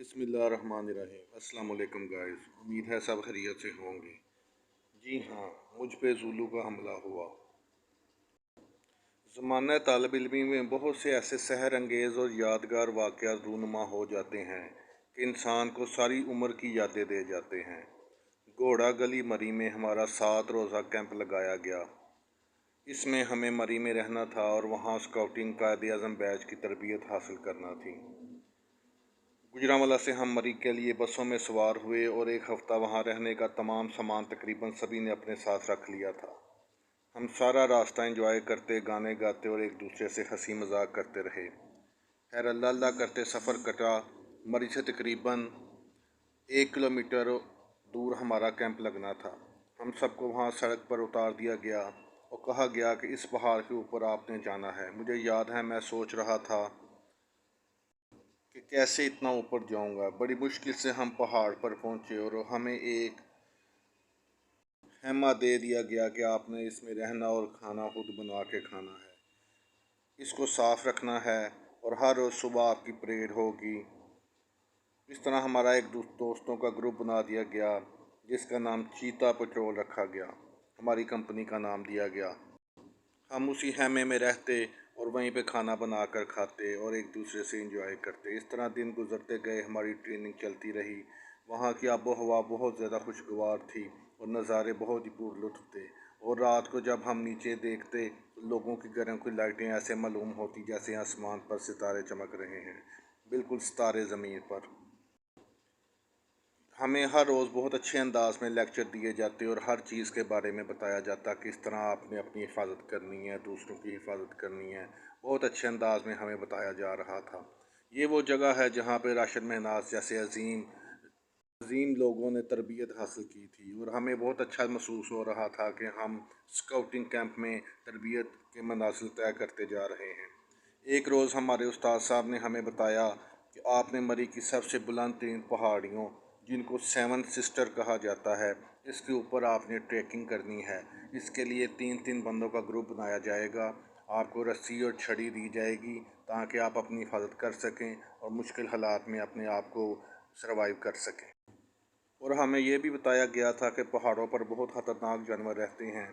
बिस्मिल्लाहिर्रहमानिर्रहीम। अस्सलाम वालेकुम गाइस, उम्मीद है सब खैरियत से होंगे। जी हाँ, मुझ पे ज़ुलू का हमला हुआ। ज़माना तालिब इल्मी में बहुत से ऐसे सहर अंगेज़ और यादगार वाक़यात रूनुमा हो जाते हैं कि इंसान को सारी उम्र की यादें दे जाते हैं। घोड़ा गली मरी में हमारा 7 रोज़ा कैंप लगाया गया। इसमें हमें मरी में रहना था और वहाँ स्काउटिंग कायद-ए-आज़म बैच की तरबियत हासिल करना थी। गुजरांवाला से हम मरी के लिए बसों में सवार हुए और एक हफ़्ता वहाँ रहने का तमाम सामान तकरीबन सभी ने अपने साथ रख लिया था। हम सारा रास्ता एंजॉय करते, गाने गाते और एक दूसरे से हंसी मजाक करते रहे। खैर अल्लाह अल्लाह करते सफ़र कटा। मरी से तकरीबन 1 किलोमीटर दूर हमारा कैंप लगना था। हम सबको वहाँ सड़क पर उतार दिया गया और कहा गया कि इस पहाड़ के ऊपर आपने जाना है। मुझे याद है मैं सोच रहा था कि कैसे इतना ऊपर जाऊंगा। बड़ी मुश्किल से हम पहाड़ पर पहुंचे और हमें एक खेमा दे दिया गया कि आपने इसमें रहना और खाना खुद बना के खाना है, इसको साफ़ रखना है और हर रोज़ सुबह आपकी परेड होगी। इस तरह हमारा एक दोस्तों का ग्रुप बना दिया गया जिसका नाम चीता पेट्रोल रखा गया। हमारी कंपनी का नाम दिया गया। हम उसी खेमे में रहते और वहीं पे खाना बना कर खाते और एक दूसरे से एंजॉय करते। इस तरह दिन गुजरते गए, हमारी ट्रेनिंग चलती रही। वहाँ की आबो हवा बहुत ज़्यादा खुशगवार थी और नज़ारे बहुत ही पुरलुत्फ़ थे। और रात को जब हम नीचे देखते तो लोगों की घरों की लाइटें ऐसे मालूम होती जैसे आसमान पर सितारे चमक रहे हैं, बिल्कुल सितारे ज़मीन पर। हमें हर रोज़ बहुत अच्छे अंदाज में लेक्चर दिए जाते और हर चीज़ के बारे में बताया जाता, किस तरह आपने अपनी हिफाजत करनी है, दूसरों की हिफाजत करनी है। बहुत अच्छे अंदाज में हमें बताया जा रहा था। ये वो जगह है जहाँ पे राशिद महनाज जैसे अजीम अजीम लोगों ने तरबियत हासिल की थी और हमें बहुत अच्छा महसूस हो रहा था कि हम स्काउटिंग कैंप में तरबियत के मनाजिल तय करते जा रहे हैं। एक रोज़ हमारे उस्ताद साहब ने हमें बताया कि आपने मरी की सबसे बुलंद तीन पहाड़ियों, जिनको 7 सिस्टर कहा जाता है, इसके ऊपर आपने ट्रैकिंग करनी है। इसके लिए 3-3 बंदों का ग्रुप बनाया जाएगा। आपको रस्सी और छड़ी दी जाएगी ताकि आप अपनी हिफाजत कर सकें और मुश्किल हालात में अपने आप को सर्वाइव कर सकें। और हमें यह भी बताया गया था कि पहाड़ों पर बहुत ख़तरनाक जानवर रहते हैं।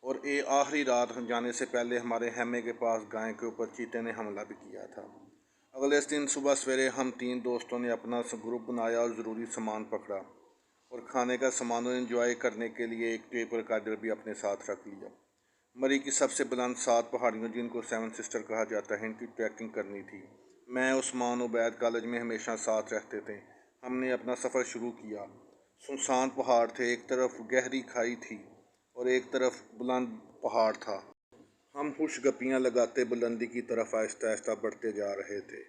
और ये आखिरी रात जाने से पहले हमारे हेमे के पास गाय के ऊपर चीते ने हमला भी किया था। अगले दिन सुबह सवेरे हम 3 दोस्तों ने अपना ग्रुप बनाया और ज़रूरी सामान पकड़ा और खाने का सामान और एंजॉय करने के लिए एक टेप रिकॉर्डर भी अपने साथ रख लिया। मरी की सबसे बुलंद 7 पहाड़ियों, जिनको 7 सिस्टर कहा जाता है, इनकी ट्रैकिंग करनी थी। मैं उस्मान उबैद कॉलेज में हमेशा साथ रहते थे। हमने अपना सफ़र शुरू किया। सुनसान पहाड़ थे, एक तरफ गहरी खाई थी और एक तरफ बुलंद पहाड़ था। हम खुश गप्पियाँ लगाते बुलंदी की तरफ आहिस्ता आहिस्ता बढ़ते जा रहे थे।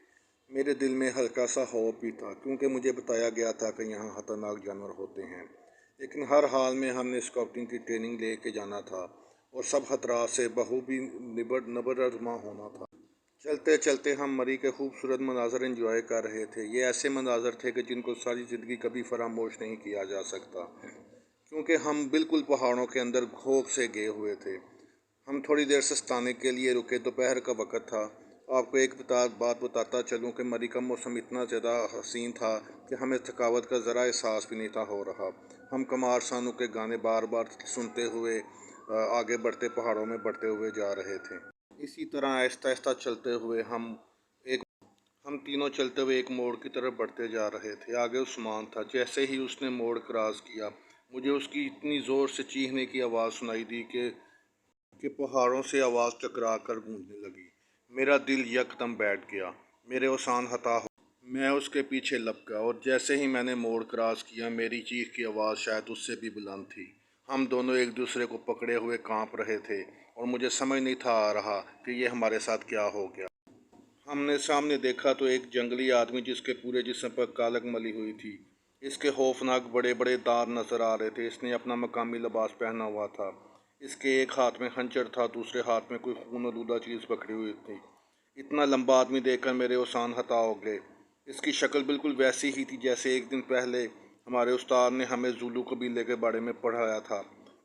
मेरे दिल में हल्का सा खौफ भी था क्योंकि मुझे बताया गया था कि यहाँ खतरनाक जानवर होते हैं, लेकिन हर हाल में हमने स्काउटिंग की ट्रेनिंग ले के जाना था और सब खतरात से बखूबी नबरआज़मा होना था। चलते चलते हम मरी के खूबसूरत मनाजर एंजॉय कर रहे थे। ये ऐसे मनाजर थे कि जिनको सारी ज़िंदगी कभी फरामोश नहीं किया जा सकता, क्योंकि हम बिल्कुल पहाड़ों के अंदर घोंक से गए हुए थे। हम थोड़ी देर सस्ताने के लिए रुके। दोपहर का वक़्त था। आपको एक बात बताता चलूँ कि मरी का मौसम इतना ज़्यादा हसीन था कि हमें थकावट का ज़रा एहसास भी नहीं था हो रहा। हम कमार सानू के गाने बार बार सुनते हुए आगे बढ़ते पहाड़ों में बढ़ते हुए जा रहे थे। इसी तरह आहिस्ता आहिस्ता चलते हुए एक हम तीनों चलते हुए एक मोड़ की तरफ बढ़ते जा रहे थे। आगे उस्मान था। जैसे ही उसने मोड़ क्रॉस किया, मुझे उसकी इतनी ज़ोर से चीखने की आवाज़ सुनाई दी कि पहाड़ों से आवाज़ टकरा कर गूंजने लगी। मेरा दिल यकदम बैठ गया। मेरे ओसान हता हो मैं उसके पीछे लपका और जैसे ही मैंने मोड़ क्रॉस किया, मेरी चीख की आवाज़ शायद उससे भी बुलंद थी। हम दोनों एक दूसरे को पकड़े हुए कांप रहे थे और मुझे समझ नहीं था आ रहा कि ये हमारे साथ क्या हो गया। हमने सामने देखा तो एक जंगली आदमी जिसके पूरे जिस्म पर कालक मली हुई थी। इसके खौफनाक बड़े बड़े दांत नजर आ रहे थे। इसने अपना मकामी लिबास पहना हुआ था। इसके एक हाथ में खंजर था, दूसरे हाथ में कोई खून आलूदा चीज़ पकड़ी हुई थी। इतना लंबा आदमी देखकर मेरे ओसान हता हो गए। इसकी शक्ल बिल्कुल वैसी ही थी जैसे एक दिन पहले हमारे उस्ताद ने हमें ज़ुलू कबीले के बारे में पढ़ाया था।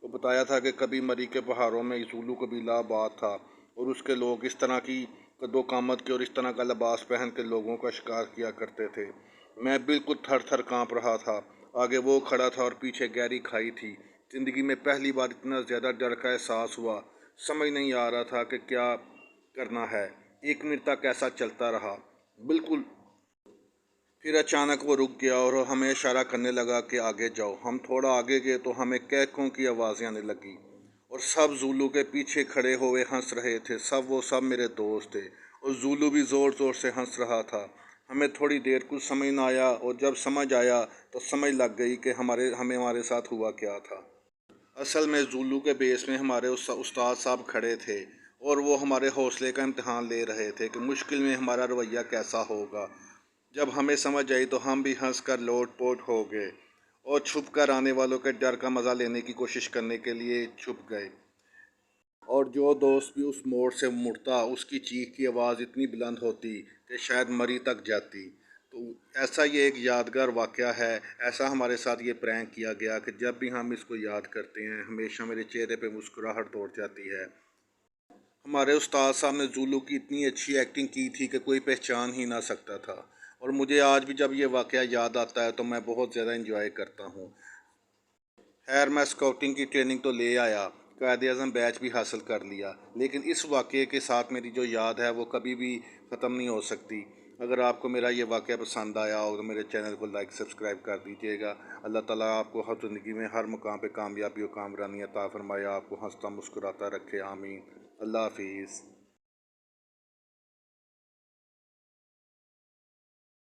वो बताया था कि कभी मरी के पहाड़ों में ज़ुलू कबीला आबाद था और उसके लोग इस तरह की कद्दो कामत के और इस तरह का लिबास पहन के लोगों का शिकार किया करते थे। मैं बिल्कुल थर थर काँप रहा था। आगे वो खड़ा था और पीछे गहरी खाई थी। ज़िंदगी में पहली बार इतना ज़्यादा डर का एहसास हुआ। समझ नहीं आ रहा था कि क्या करना है। 1 मिनट तक ऐसा चलता रहा। बिल्कुल। फिर अचानक वो रुक गया और हमें इशारा करने लगा कि आगे जाओ। हम थोड़ा आगे गए तो हमें कैकों की आवाज़ें आने लगी और सब ज़ूलू के पीछे खड़े हुए हंस रहे थे। सब मेरे दोस्त थे और ज़ूलू भी ज़ोर ज़ोर से हंस रहा था। हमें थोड़ी देर कुछ समझ ना आया और जब समझ आया तो समझ लग गई कि हमारे साथ हुआ क्या था। असल में ज़ूलू के बेस में हमारे उस्ताद साहब खड़े थे और वो हमारे हौसले का इम्तहान ले रहे थे कि मुश्किल में हमारा रवैया कैसा होगा। जब हमें समझ आई तो हम भी हंस कर लोट-पोट हो गए और छुप कर आने वालों के डर का मज़ा लेने की कोशिश करने के लिए छुप गए। और जो दोस्त भी उस मोड़ से मुड़ता उसकी चीख की आवाज़ इतनी बुलंद होती कि शायद मरी तक जाती। तो ऐसा ये एक यादगार वाक़या है। ऐसा हमारे साथ ये प्रैंक किया गया कि जब भी हम इसको याद करते हैं हमेशा मेरे चेहरे पे मुस्कुराहट दौड़ जाती है। हमारे उस्ताद साहब ने ज़ुलू की इतनी अच्छी एक्टिंग की थी कि कोई पहचान ही ना सकता था। और मुझे आज भी जब ये वाक़या याद आता है तो मैं बहुत ज़्यादा एंजॉय करता हूँ। खैर मैं स्काउटिंग की ट्रेनिंग तो ले आया, कायदे-आज़म बैच भी हासिल कर लिया, लेकिन इस वाक़ये के साथ मेरी जो याद है वो कभी भी ख़त्म नहीं हो सकती। अगर आपको मेरा ये वाक़या पसंद आया हो तो मेरे चैनल को लाइक सब्सक्राइब कर दीजिएगा। अल्लाह ताला आपको हर ज़िंदगी में हर मुकाम पे कामयाबी और कामरानी अता फ़रमाए, आपको हँसता मुस्कुराता रखे। आमीन। अल्लाह हाफ़िज़।